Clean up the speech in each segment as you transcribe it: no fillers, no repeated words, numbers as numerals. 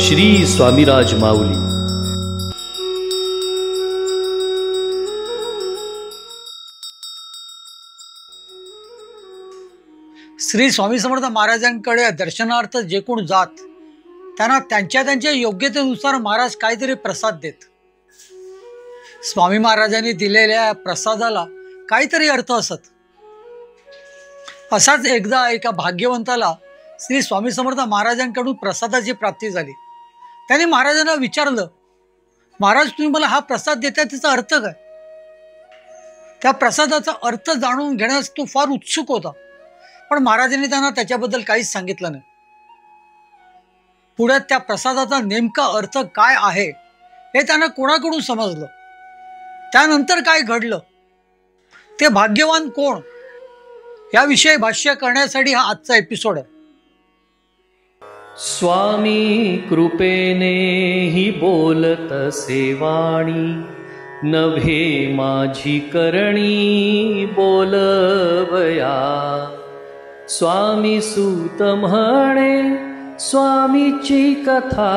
श्री स्वामीराज माऊली. श्री स्वामी समर्थ महाराजांकडे दर्शनार्थ जे कोण जात त्यांना त्यांच्या योग्यतेनुसार महाराज काहीतरी प्रसाद देत. स्वामी महाराजांनी दिलेल्या प्रसादाला काहीतरी अर्थ असत. असाच एकदा एका भाग्यवंताला श्री स्वामी समर्थ महाराजांकडून प्रसादाची प्राप्ती झाली. त्याने महाराजांना विचारलं, महाराज तुम्ही मला हा प्रसाद देताय त्याचा अर्थ काय? त्या प्रसादाचा अर्थ जाणून घेण्यास तो फार उत्सुक होता, पण महाराजांनी त्यांना त्याच्याबद्दल काहीच सांगितलं नाही. पुढे त्या प्रसादाचा नेमका अर्थ काय आहे हे त्यांना कोणाकडून समजलं. त्यानंतर काय घडलं, ते भाग्यवान कोण, याविषयी भाष्य करण्यासाठी हा आजचा एपिसोड आहे. स्वामी कृपेने ही बोलत सेवाणी, नव्हे माझी करणी बोलवया. स्वामी सूत म्हणे स्वामीची कथा,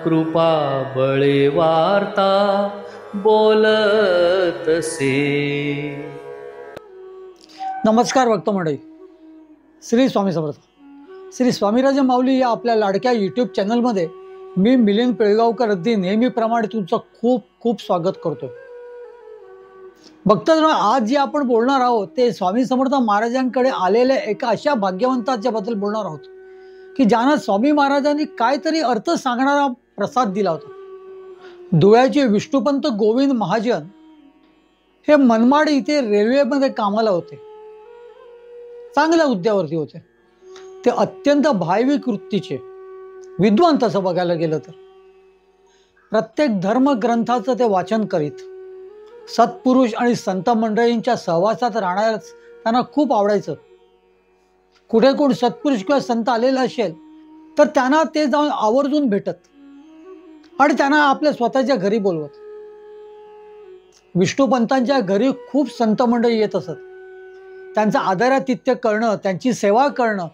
कृपा बळे वार्ता बोलत से. नमस्कार भक्त मंडळी, श्री स्वामी समर्थ. श्री स्वामीराज माऊली या आपल्या लाडक्या यूट्यूब चॅनलमध्ये मी मिलिंद पिळगावकर अगदी नेहमीप्रमाणे तुमचं खूप खूप स्वागत करतो. भक्तजन, आज जे आपण बोलणार आहोत ते स्वामी समर्थ महाराजांकडे आलेल्या एका अशा भाग्यवंताच्या बद्दल बोलणार आहोत की ज्यांना स्वामी महाराजांनी काहीतरी अर्थ सांगणारा प्रसाद दिला होता. धुळ्याचे विष्णुपंत गोविंद महाजन हे मनमाड इथे रेल्वेमध्ये कामाला होते. चांगल्या हुद्द्यावरती होते. ते अत्यंत भाविक वृत्तीचे विद्वान, तसं बघायला गेलं तर. प्रत्येक धर्मग्रंथाचं ते वाचन करीत. सत्पुरुष आणि संत मंडळींच्या सहवासात राहण्यास त्यांना खूप आवडायचं. कुठे कोण सत्पुरुष किंवा संत आलेला असेल तर त्यांना ते जाऊन आवर्जून भेटत आणि त्यांना आपल्या स्वतःच्या घरी बोलवत. विष्णुपंतांच्या घरी खूप संत मंडळी येत असत. त्यांचं आदरातिथ्य करणं, त्यांची सेवा करणं,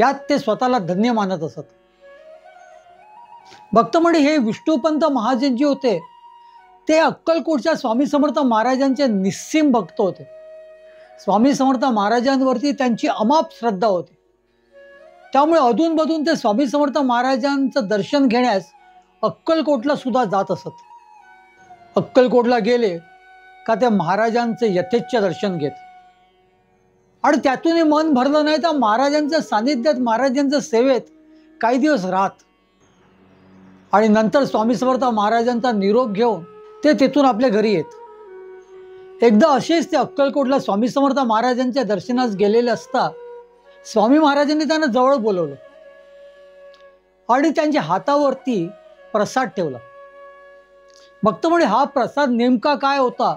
यात ते स्वतःला धन्य मानत असत. भक्तमंडळी, हे विष्णुपंत महाजन जे होते ते अक्कलकोटच्या स्वामी समर्थ महाराजांचे निस्सीम भक्त होते. स्वामी समर्थ महाराजांवरती त्यांची अमाप श्रद्धा होती. त्यामुळे अधूनमधून ते स्वामी समर्थ महाराजांचं दर्शन घेण्यास अक्कलकोटला सुद्धा जात असत. अक्कलकोटला गेले का ते महाराजांचे यथेच्छ दर्शन घेत आणि त्यातूनही मन भरलं नाही तर महाराजांच्या सानिध्यात, महाराजांच्या सेवेत काही दिवस राहत आणि नंतर स्वामी समर्थ महाराजांचा निरोप घेऊन ते तिथून आपल्या घरी येत. एकदा असेच ते अक्कलकोटला स्वामी समर्थ महाराजांच्या दर्शनास गेलेले असता स्वामी महाराजांनी त्यांना जवळ बोलवलं आणि त्यांच्या हातावरती प्रसाद ठेवला. भक्तमंडळी, हा प्रसाद नेमका काय होता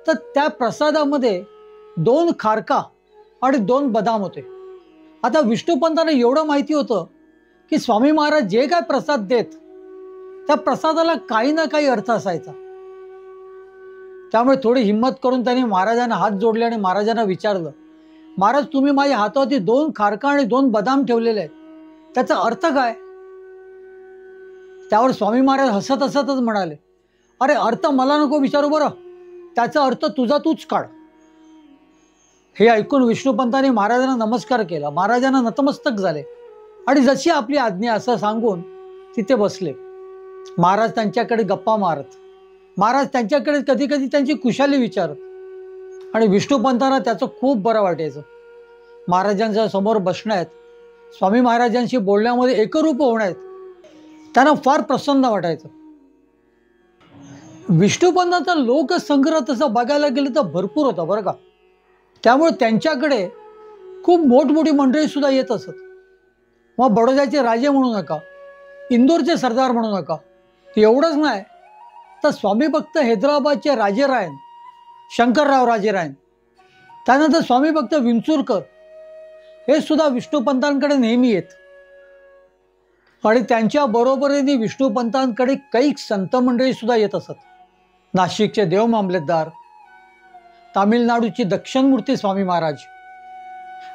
तर त्या प्रसादामध्ये 2 खारका आणि 2 बदाम होते. आता विष्णुपंतांना एवढं माहिती होतं की स्वामी महाराज जे काय प्रसाद देत त्या प्रसादाला काही ना काही अर्थ असायचा. त्यामुळे थोडी हिंमत करून त्यांनी महाराजांना हात जोडले आणि महाराजांना विचारलं, महाराज तुम्ही माझ्या हातावरती 2 खारका आणि 2 बदाम ठेवलेले आहेत, त्याचा अर्थ काय? त्यावर स्वामी महाराज हसत हसतच म्हणाले, अरे अर्थ मला नको विचारू बरं, त्याचा अर्थ तुझा तूच काढ. हे ऐकून विष्णुपंतांनी महाराजांना नमस्कार केला. महाराजांना नतमस्तक झाले आणि जशी आपली आज्ञा असं सांगून तिथे बसले. महाराज त्यांच्याकडे गप्पा मारत, महाराज त्यांच्याकडे कधी कधी त्यांची कुशाली विचारत आणि विष्णुपंतांना त्याचं खूप बरं वाटायचं. महाराजांच्या समोर बसण्यात, स्वामी महाराजांशी बोलण्यामध्ये एकरूप होण्यात त्यांना फार प्रसन्न वाटायचं. विष्णुपंतांचा लोकसंग्रह तसं बघायला गेलं तर भरपूर होता बरं का. त्यामुळे त्यांच्याकडे खूप मोठमोठी मंडळी सुद्धा येत असत. मग बडोद्याचे राजे म्हणू नका, इंदोरचे सरदार म्हणू नका, एवढंच नाही तर स्वामी भक्त हैदराबादचे राजेरायन, शंकरराव राजेरायन, त्यानंतर स्वामी भक्त विंचुरकर हे सुद्धा विष्णुपंतांकडे नेहमी येत आणि त्यांच्या बरोबरीने विष्णुपंतांकडे काही संत मंडळी सुद्धा येत असत. नाशिकचे देव मामलेदार, तामिळनाडूची दक्षिणमूर्ती स्वामी महाराज,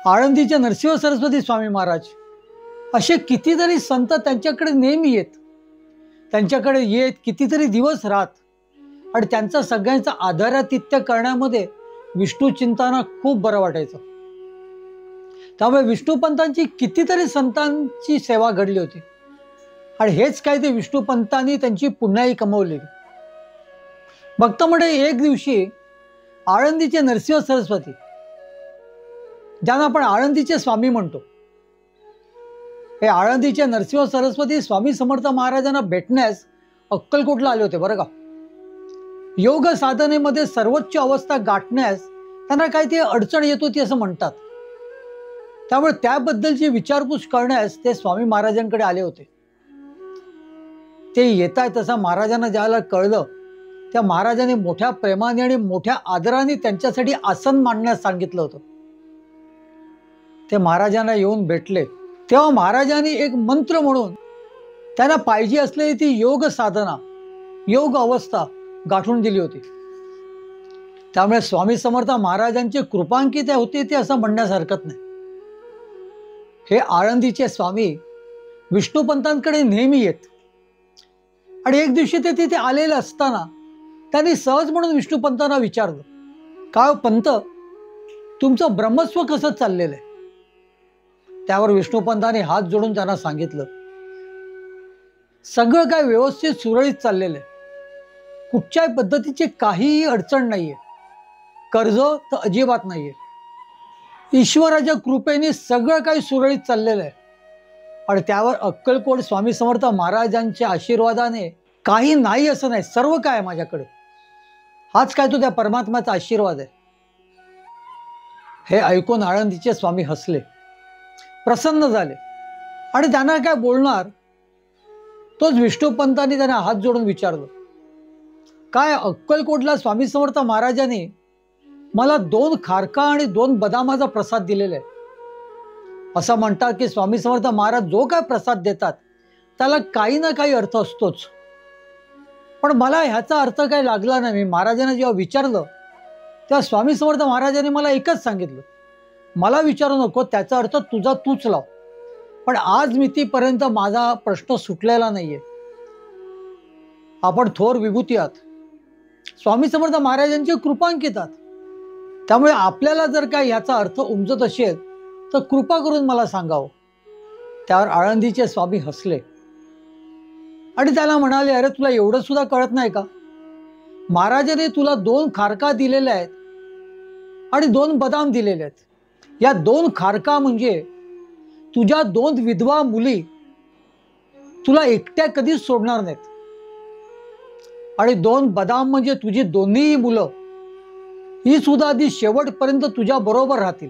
आळंदीचे नरसिंह सरस्वती स्वामी महाराज असे कितीतरी संत त्यांच्याकडे नेहमी येत, त्यांच्याकडे येत कितीतरी दिवस राहत, आणि त्यांचा सगळ्यांचा आदरातिथ्य करण्यामध्ये विष्णू चिंताना खूप बरं वाटायचं. त्यामुळे विष्णुपंतांची कितीतरी संतांची सेवा घडली होती, आणि हेच काय ते विष्णुपंतांनी त्यांची पुण्याई कमवली. भक्त मंडळी, एक दिवशी आळंदीचे नरसिंह सरस्वती, ज्यांना आपण आळंदीचे स्वामी म्हणतो, हे आळंदीचे नरसिंह सरस्वती स्वामी समर्थ महाराजांना भेटण्यास अक्कलकोटला आले होते बरं का. योग साधनेमध्ये सर्वोच्च अवस्था गाठण्यास त्यांना काही ते अडचण येत होती असं म्हणतात. त्यामुळे त्याबद्दलची विचारपूस करण्यास ते स्वामी महाराजांकडे आले होते. ते येत आहे तसं महाराजांना ज्याला कळलं, त्या महाराजांनी मोठ्या प्रेमाने आणि मोठ्या आदराने त्यांच्यासाठी आसन मांडण्यास सांगितलं होतं. ते महाराजांना येऊन भेटले तेव्हा महाराजांनी एक मंत्र म्हणून त्यांना पाहिजे असलेली ती योग साधना, योग अवस्था गाठून दिली होती. त्यामुळे स्वामी समर्थ महाराजांचे कृपांकित होते ते असं म्हणण्यास हरकत नाही. हे आळंदीचे स्वामी विष्णुपंतांकडे नेहमी येत, आणि एक दिवशी ते तिथे आलेले असताना त्यांनी सहज म्हणून विष्णुपंतांना विचारलं, काय पंत, तुमचं ब्रह्मस्व कसं चाललेलं आहे? त्यावर विष्णुपंतांनी हात जोडून त्यांना सांगितलं, सगळं काय व्यवस्थित सुरळीत चाललेलं आहे, कुठच्याही पद्धतीची काहीही अडचण नाहीये, कर्ज तर अजिबात नाहीये, ईश्वराच्या कृपेने सगळं काही सुरळीत चाललेलं आहे. आणि त्यावर अक्कलकोट स्वामी समर्थ महाराजांच्या आशीर्वादाने काही नाही असं नाही, सर्व काय आहे माझ्याकडे, हाच काय तो त्या परमात्म्याचा आशीर्वाद आहे. हे ऐकून आळंदीचे स्वामी हसले, प्रसन्न झाले, आणि त्यांना काय बोलणार तोच विष्णुपंतांनी त्यांना हात जोडून विचारलं, काय अक्कलकोटला स्वामी समर्थ महाराजांनी मला 2 खारका आणि 2 बदामाचा प्रसाद दिलेला आहे. असं म्हणतात की स्वामी समर्थ महाराज जो काय प्रसाद देतात त्याला काही ना काही अर्थ असतोच. पण मला ह्याचा अर्थ काही लागला नाही. मी महाराजांना जेव्हा विचारलं तेव्हा स्वामी समर्थ महाराजांनी मला एकच सांगितलं, मला विचारू नको, त्याचा अर्थ तुझा तूच लाव. पण आज मितीपर्यंत माझा प्रश्न सुटलेला नाहीये. आपण थोर विभूती आहात, स्वामी समर्थ महाराजांचे कृपांकित आहात, त्यामुळे आपल्याला जर काय याचा अर्थ उमजत असेल तर कृपा करून मला सांगावं. त्यावर आळंदीचे स्वामी हसले आणि त्याला म्हणाले, अरे तुला एवढं सुद्धा कळत नाही का? महाराजांनी तुला 2 खारका दिलेल्या आहेत आणि 2 बदाम दिलेले आहेत. या 2 खारका म्हणजे तुझ्या 2 विधवा मुली तुला एकट्या कधीच सोडणार नाहीत, आणि 2 बदाम म्हणजे तुझी दोन्ही मुलं ही सुद्धा आधी शेवटपर्यंत तुझ्या बरोबर राहतील.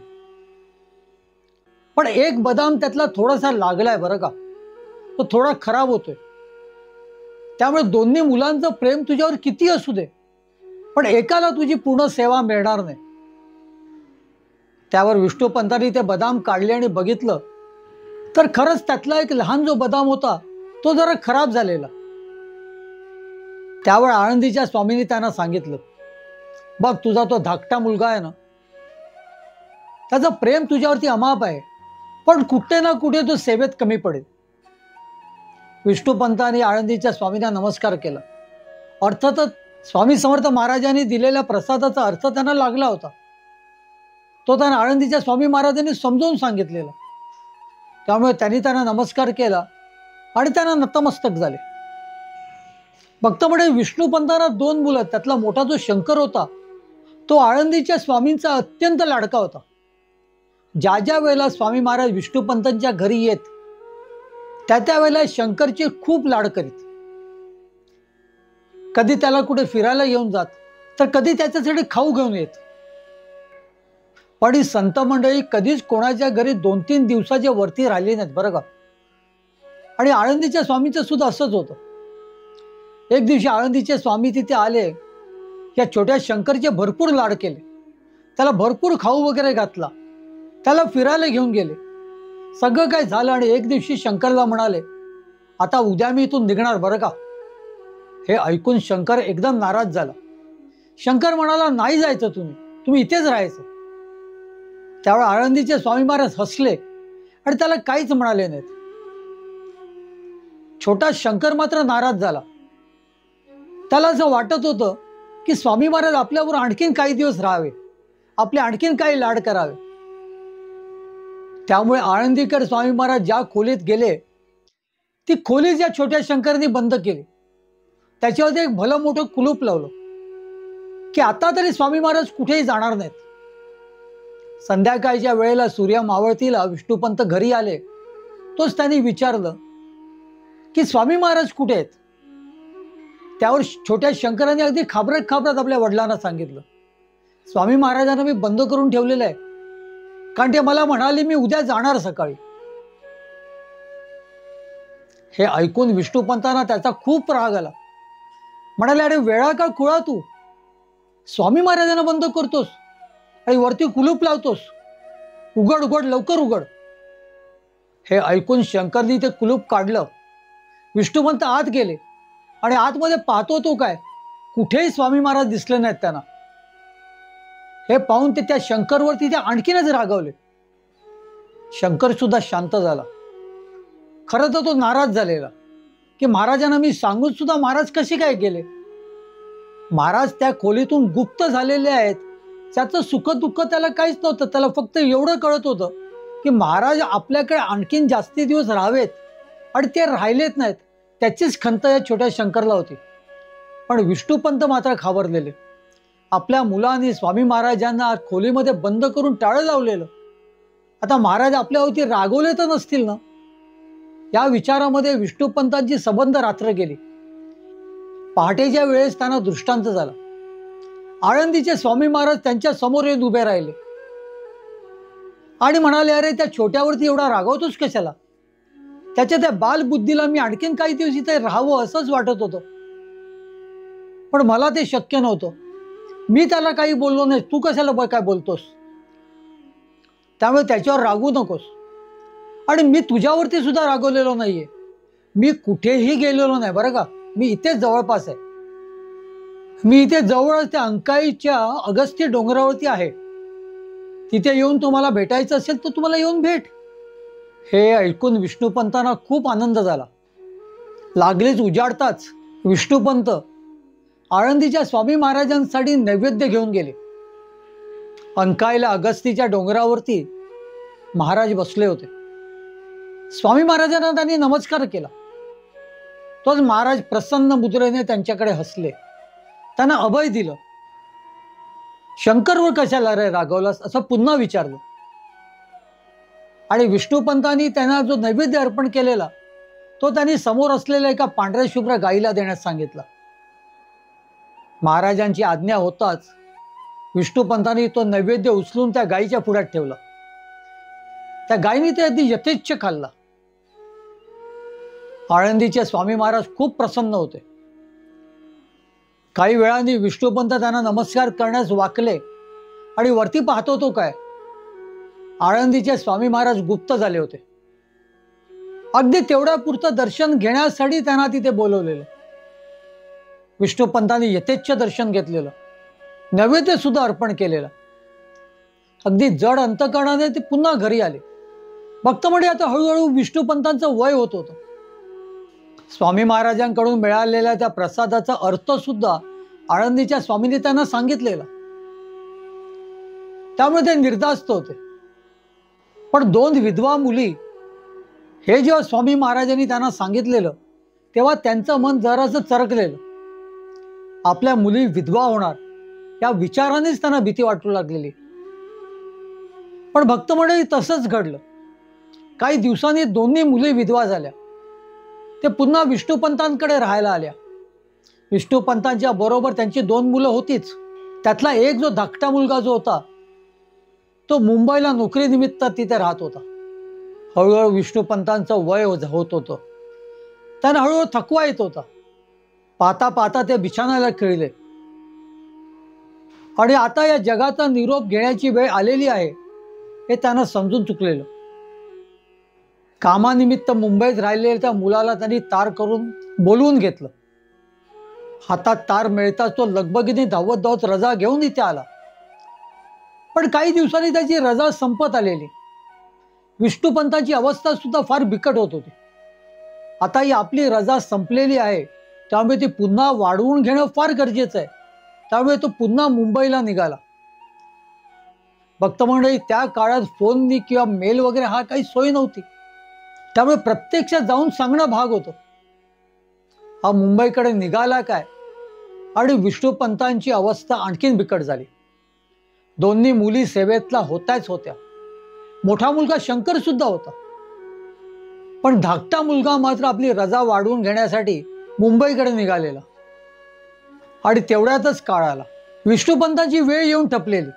पण 1 बदाम त्यातला थोडासा लागलाय बरं का, तो थोडा खराब होतोय. त्यामुळे दोन्ही मुलांचं प्रेम तुझ्यावर किती असू दे, पण एकाला तुझी पूर्ण सेवा मिळणार नाही. त्यावर विष्णुपंतांनी ते बदाम काढले आणि बघितलं तर खरंच त्यातला एक लहान जो बदाम होता तो जरा खराब झालेला. त्यावर आळंदीच्या स्वामींनी त्यांना सांगितलं, बघ तुझा तो धाकटा मुलगा आहे ना, त्याचं प्रेम तुझ्यावरती अमाप आहे, पण कुठे ना कुठे तो सेवेत कमी पडेल. विष्णुपंतांनी आळंदीच्या स्वामींना नमस्कार केला. अर्थातच स्वामी समर्थ महाराजांनी दिलेल्या प्रसादाचा अर्थ त्यांना लागला होता, तो त्यांना आळंदीच्या स्वामी महाराजांनी समजावून सांगितलेला. त्यामुळे त्यांनी त्यांना नमस्कार केला आणि त्यांना नतमस्तक झाले. भक्तमंडळी, विष्णुपंतांना 2 मुलं, त्यातला मोठा जो शंकर होता तो आळंदीच्या स्वामींचा अत्यंत लाडका होता. ज्या ज्या वेळेला स्वामी महाराज विष्णुपंतांच्या घरी येत त्या वेळेला शंकरचे खूप लाड करीत. कधी त्याला कुठे फिरायला घेऊन जात तर कधी त्याच्यासाठी खाऊ घेऊन येत. पण ही संत मंडळी कधीच कोणाच्या घरी 2-3 दिवसाच्या वरती राहिली नाहीत बरं का. आणि आळंदीच्या स्वामींचं सुद्धा असंच होतं. एक दिवशी आळंदीचे स्वामी तिथे आले, या छोट्या शंकरचे भरपूर लाड केले, त्याला भरपूर खाऊ वगैरे घातला, त्याला फिरायला घेऊन गेले, सगळं काय झालं. आणि एक दिवशी शंकरला म्हणाले, आता उद्या मी इथून निघणार बरं का. हे ऐकून शंकर एकदम नाराज झाला. शंकर म्हणाला, नाही जायचं, तुम्ही इथेच राहायचं. त्यावेळी आळंदीचे स्वामी महाराज हसले आणि त्याला काहीच म्हणाले नाहीत. छोटा शंकर मात्र नाराज झाला. त्याला असं वाटत होतं की स्वामी महाराज आपल्यावर आणखीन काही दिवस राहावे, आपले आणखीन काही लाड करावे. त्यामुळे आळंदीकर स्वामी महाराज ज्या खोलीत गेले ती खोली ज्या छोट्या शंकरनी बंद केली. त्याच्यावरती एक भलं मोठं कुलूप लावलं की आता तरी स्वामी महाराज कुठेही जाणार नाहीत. संध्याकाळच्या वेळेला सूर्य मावळतीला विष्णुपंत घरी आले. तोच त्यांनी विचारलं की स्वामी महाराज कुठे आहेत. त्यावर छोट्या शंकरांनी अगदी खाबरत खाबरत आपल्या वडिलांना सांगितलं, स्वामी महाराजांना मी बंद करून ठेवलेलं आहे, कारण ते मला म्हणाले मी उद्या जाणार सकाळी. हे ऐकून विष्णुपंतांना त्याचा खूप राग आला. म्हणाले, अरे वेळा का खुळा तू, स्वामी महाराजांना बंद करतोस आणि वरती कुलूप लावतोस, उघड उघड लवकर उघड. हे ऐकून शंकरनी ते कुलूप काढलं. विष्णुपंत आत गेले आणि आतमध्ये पाहतो तो काय, कुठेही स्वामी महाराज दिसले नाहीत त्यांना. हे पाहून ते त्या शंकरवरती ते आणखीनच रागावले. शंकर सुद्धा शांत झाला. खरं तर तो नाराज झालेला की महाराजांना मी सांगून सुद्धा महाराज कसे काय गेले. महाराज त्या खोलीतून गुप्त झालेले आहेत, त्याचं सुख दुःख त्याला काहीच नव्हतं. त्याला फक्त एवढं कळत होतं की महाराज आपल्याकडे आणखीन जास्ती दिवस राहावेत आणि ते राहिलेत नाहीत, त्याचीच खंत या छोट्या शंकरला होती. पण विष्णुपंत मात्र घाबरलेले. आपल्या मुलांनी स्वामी महाराजांना खोलीमध्ये बंद करून टाळं लावलेलं, आता महाराज आपल्यावरती रागवले तर नसतील ना. या विचारामध्ये विष्णुपंतांची सबंध रात्र गेली. पहाटेच्या वेळेस त्यांना दृष्टांत झाला. आळंदीचे स्वामी महाराज त्यांच्या समोर येऊन उभे राहिले आणि म्हणाले, अरे त्या छोट्यावरती एवढा रागवतोस कशाला, त्याच्या त्या बालबुद्धीला मी आणखीन काही दिवस इथे राहावं असंच वाटत होतं, पण मला ते शक्य नव्हतं. मी त्याला काही बोललो नाही, तू कशाला काय बोलतोस, त्यामुळे त्याच्यावर रागवू नकोस. आणि मी तुझ्यावरती सुद्धा रागवलेलो नाहीये, मी कुठेही गेलेलो नाही बरं का, मी इथेच जवळपास आहे. मी इथे जवळच त्या अंकाईच्या अगस्त्य डोंगरावरती आहे, तिथे येऊन तुम्हाला भेटायचं असेल तर तुम्हाला येऊन भेट. हे ऐकून विष्णुपंतांना खूप आनंद झाला. लागलीच उजाडताच विष्णुपंत आळंदीच्या स्वामी महाराजांसाठी नैवेद्य घेऊन गेले. अंकाईला अगस्तीच्या डोंगरावरती महाराज बसले होते. स्वामी महाराजांना त्यांनी नमस्कार केला. तोच महाराज प्रसन्न मुद्रेने त्यांच्याकडे हसले, त्यांना अभय दिलं. शंकरवर कशाला रे रागवलास असं पुन्हा विचारलं. आणि विष्णुपंतांनी त्यांना जो नैवेद्य अर्पण केलेला तो त्यांनी समोर असलेल्या एका पांढऱ्या शुभ्र गाईला देण्यास सांगितला. महाराजांची आज्ञा होताच विष्णुपंतांनी तो नैवेद्य उचलून त्या गाईच्या पुढ्यात ठेवला. त्या गायीने ते अगदी यथेच्छ खाल्ला. आळंदीचे स्वामी महाराज खूप प्रसन्न होते. काही वेळांनी विष्णुपंत त्यांना नमस्कार करण्यास वाकले आणि वरती पाहतो तो काय, आळंदीचे स्वामी महाराज गुप्त झाले होते. अगदी तेवढ्या पुरतं दर्शन घेण्यासाठी त्यांना तिथे बोलवलेलं. विष्णुपंतांनी यथेच्छ दर्शन घेतलेलं, नैवेद्य सुद्धा अर्पण केलेलं. अगदी जड अंतकरणाने ते पुन्हा घरी आले. भक्त म्हणजे आता हळूहळू विष्णुपंतांचं वय होत होतं. स्वामी महाराजांकडून मिळालेल्या त्या प्रसादाचा अर्थ सुद्धा आळंदीच्या स्वामींनी त्यांना सांगितलेला, त्यामुळे ते निर्धास्त होते. पण दोन विधवा मुली हे जेव्हा स्वामी महाराजांनी त्यांना सांगितलेलं तेव्हा त्यांचं मन जरासं चरकलेलं. आपल्या मुली विधवा होणार या विचारानेच त्यांना भीती वाटू लागलेली. पण भक्त मंडळी तसंच घडलं. काही दिवसांनी दोन्ही मुली विधवा झाल्या. ते पुन्हा विष्णुपंतांकडे राहायला आल्या. विष्णुपंतांच्या बरोबर त्यांची दोन मुलं होतीच. त्यातला एक जो धाकटा मुलगा जो होता तो मुंबईला नोकरीनिमित्त तिथे राहत होता. हळूहळू विष्णुपंतांचं वय होत होतं. त्यांना हळूहळू थकवा येत होता. पाहता पाहता ते बिछाण्याला खिळले आणि आता या जगाचा निरोप घेण्याची वेळ आलेली आहे हे त्यांना समजून चुकलेलं. कामानिमित्त मुंबईत राहिलेल्या त्या मुलाला त्यांनी तार करून बोलवून घेतलं. हातात तार मिळताच तो लगबगीने धावत धावत रजा घेऊन इथे आला. पण काही दिवसांनी त्याची रजा संपत आलेली. विष्णुपंतांची अवस्था सुद्धा फार बिकट होत होती. आता ही आपली रजा संपलेली आहे, त्यामुळे ती पुन्हा वाढवून घेणं फार गरजेचं आहे. त्यामुळे तो पुन्हा मुंबईला निघाला. भक्त मंडळी, त्या काळात फोननी किंवा मेल वगैरे हा काही सोय नव्हती. त्यामुळे प्रत्यक्षात जाऊन सांगणं भाग होतं. हा मुंबईकडे निघाला काय, आणि विष्णुपंतांची अवस्था आणखीन बिकट झाली. दोन्ही मुली सेवेतला होत्याच होत्या. मोठा मुलगा शंकर सुद्धा होता. पण धाकटा मुलगा मात्र आपली रजा वाढवून घेण्यासाठी मुंबईकडे निघालेला. आणि तेवढ्यातच काळ आला. विष्णुपंतांची वेळ येऊन टपलेली.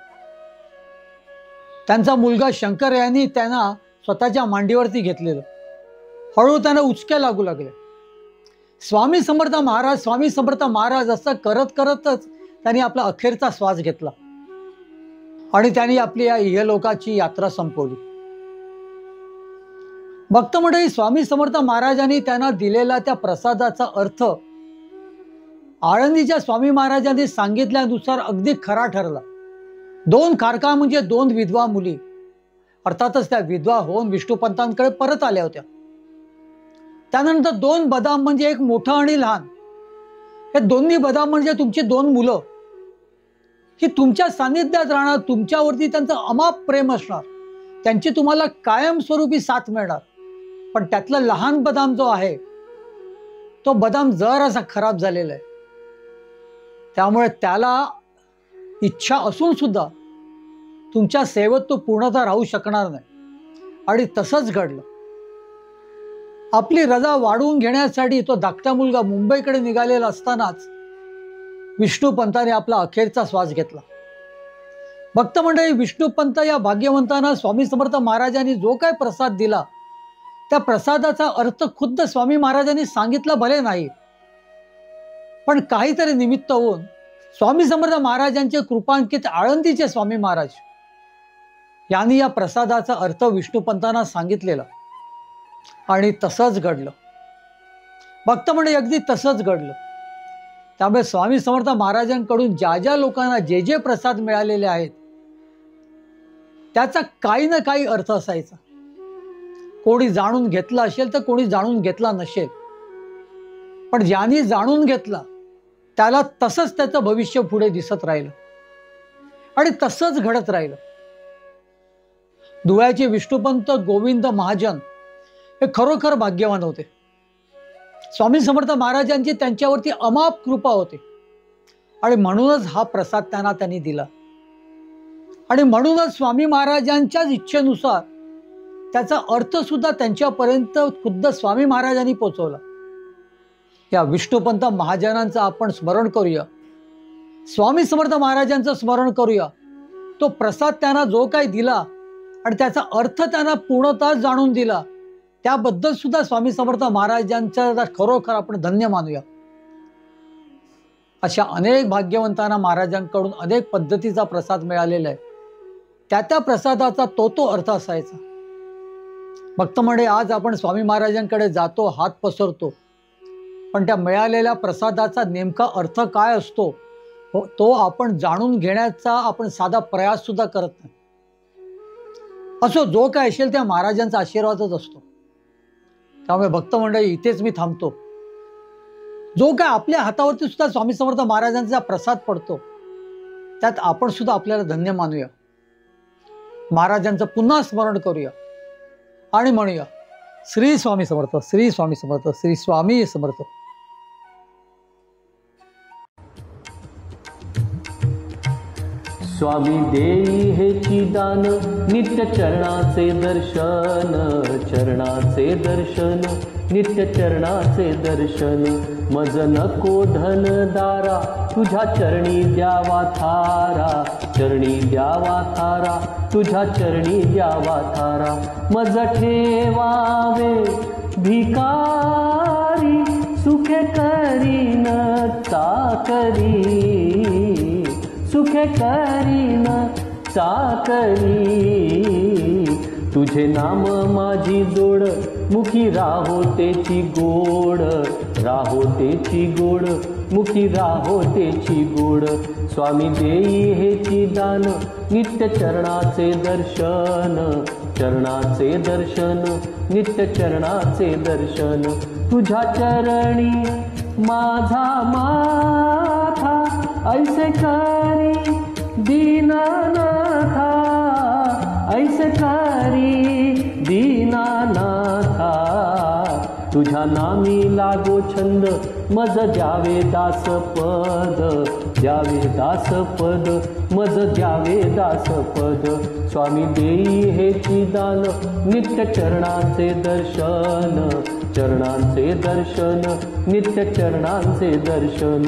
त्यांचा मुलगा शंकर यांनी त्यांना स्वतःच्या मांडीवरती घेतलेलं. हळू त्यांना उचक्या लागू लागले. स्वामी समर्थ महाराज, स्वामी समर्थ महाराज असं करत करतच त्यांनी आपला अखेरचा श्वास घेतला आणि त्यांनी आपली या इहलोकाची यात्रा संपवली. भक्त मंडळी, स्वामी समर्थ महाराजांनी त्यांना दिलेला त्या प्रसादाचा अर्थ आळंदीच्या स्वामी महाराजांनी सांगितल्यानुसार अगदी खरा ठरला. 2 खारका म्हणजे 2 विधवा मुली. अर्थातच त्या विधवा होऊन विष्णुपंतांकडे परत आल्या होत्या. त्यानंतर 2 बदाम म्हणजे एक मोठं आणि लहान. हे दोन्ही बदाम म्हणजे तुमची 2 मुलं. ही तुमच्या सानिध्यात राहणार, तुमच्यावरती त्यांचं अमाप प्रेम असणार, त्यांची तुम्हाला कायमस्वरूपी साथ मिळणार. पण त्यातला लहान बदाम जो आहे, तो बदाम जरासा खराब झालेला आहे. त्यामुळे त्याला इच्छा असून सुद्धा तुमच्या सेवेत तो पूर्णतः राहू शकणार नाही. आणि तसंच घडलं. आपली रजा वाढवून घेण्यासाठी तो धाकटा मुलगा मुंबईकडे निघालेला असतानाच विष्णुपंताने आपला अखेरचा श्वास घेतला. भक्त मंडळी, विष्णुपंत या भाग्यवंतांना स्वामी समर्थ महाराजांनी जो काय प्रसाद दिला, त्या प्रसादाचा अर्थ खुद्द स्वामी महाराजांनी सांगितला भले नाही, पण काहीतरी निमित्त होऊन स्वामी समर्थ महाराजांचे कृपांकित आळंदीचे स्वामी महाराज यांनी या प्रसादाचा अर्थ विष्णुपंतांना सांगितलेला. आणि तसंच घडलं. भक्त मंडळी, अगदी तसंच घडलं. त्यामुळे स्वामी समर्थ महाराजांकडून ज्या ज्या लोकांना जे जे प्रसाद मिळालेले आहेत, त्याचा काही ना काही अर्थ असायचा. कोणी जाणून घेतला असेल तर कोणी जाणून घेतला नसेल, पण ज्यांनी जाणून घेतला त्याला तसंच त्याचं भविष्य पुढे दिसत राहिलं आणि तसंच घडत राहिलं. धुळ्याचे विष्णुपंत गोविंद महाजन हे खरोखर भाग्यवान होते. स्वामी समर्थ महाराजांची त्यांच्यावरती अमाप कृपा होती आणि म्हणूनच हा प्रसाद त्यांनी दिला. आणि म्हणूनच स्वामी महाराजांच्याच इच्छेनुसार त्याचा अर्थ सुद्धा त्यांच्यापर्यंत खुद्द स्वामी महाराजांनी पोचवला. या विष्णुपंत महाजनांचं आपण स्मरण करूया. स्वामी समर्थ महाराजांचं स्मरण करूया. तो प्रसाद त्यांना जो काही दिला आणि त्याचा अर्थ त्यांना पूर्णतः जाणून दिला, त्याबद्दल सुद्धा स्वामी समर्थ महाराजांच्या खरोखर आपण धन्य मानूया. अशा अनेक भाग्यवंतांना महाराजांकडून अनेक पद्धतीचा प्रसाद मिळालेला आहे. त्या प्रसादाचा तो अर्थ असायचा. भक्त मंडळी, आज आपण स्वामी महाराजांकडे जातो, हात पसरतो, पण त्या मिळालेल्या प्रसादाचा नेमका अर्थ काय असतो तो आपण जाणून घेण्याचा आपण साधा प्रयास सुद्धा करत नाही. असो, जो काय असेल त्या महाराजांचा आशीर्वादच असतो. त्यामुळे भक्त मंडळी, इथेच मी थांबतो. जो काय आपल्या हातावरती सुद्धा स्वामी समर्थ महाराजांचा प्रसाद पडतो, त्यात आपण सुद्धा आपल्याला धन्य मानूया. महाराजांचं पुन्हा स्मरण करूया आणि म्हणूया, श्री स्वामी समर्थ, श्री स्वामी समर्थ, श्री स्वामी समर्थ. स्वामी देई हेची दान, नित्य चरणाचे दर्शन, चरणाचे दर्शन, नित्य चरणाचे दर्शन. मज नको धन दारा, तुझ्या चरणी द्यावा थारा, चरणी द्यावा थारा, तुझ्या चरणी द्यावा थारा. मज ठेवावे भिकारी, सुखे करीन चाकरी, सुखे करीन चाकरी. तुझे नाम माझी जोड, मुखी राहो तेची गोड, राहो तेची गोड, मुखी राहो तेची गोड. स्वामी देई हेची दान, नित्य चरणाचे दर्शन, चरणाचे दर्शन नित्य चरणाचे दर्शन तुझ्या चरणी माझा माथा ऐसे करी दीनानाथा ऐसे करी दीनानाथा तुझ्या नामी लागो छंद मज द्यावे दासपद द्यावे दासपद मज द्यावे दासपद स्वामी देई हेची दान नित्य चरणांचे दर्शन चरणांचे दर्शन नित्य चरणांचे दर्शन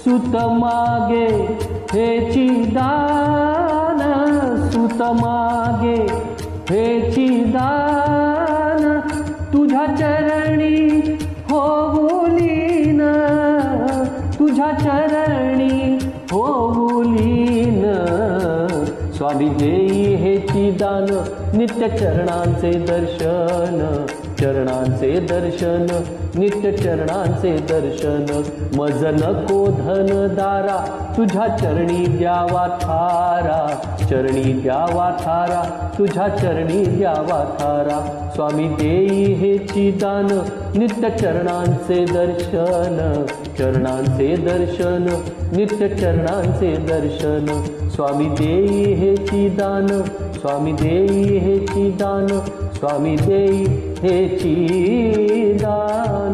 सुत मागे हेची दान सुत मागे हेची दान तुझ्या चरणी होऊलीन तुझ्या चरणी होऊलीन स्वामी देई हेची दान नित्य चरणांचे दर्शन चरणांचे दर्शन नित्य चरणांचे दर्शन मज नको धन दारा तुझ्या चरणी द्यावा थारा चरणी द्यावा थारा तुझ्या चरणी द्यावा थारा स्वामी देई हेची दान नित्य चरणांचे दर्शन चरणांचे दर्शन नित्य चरणांचे दर्शन स्वामी देई हेची दान स्वामी देई हेची दान स्वामी देई हेची दान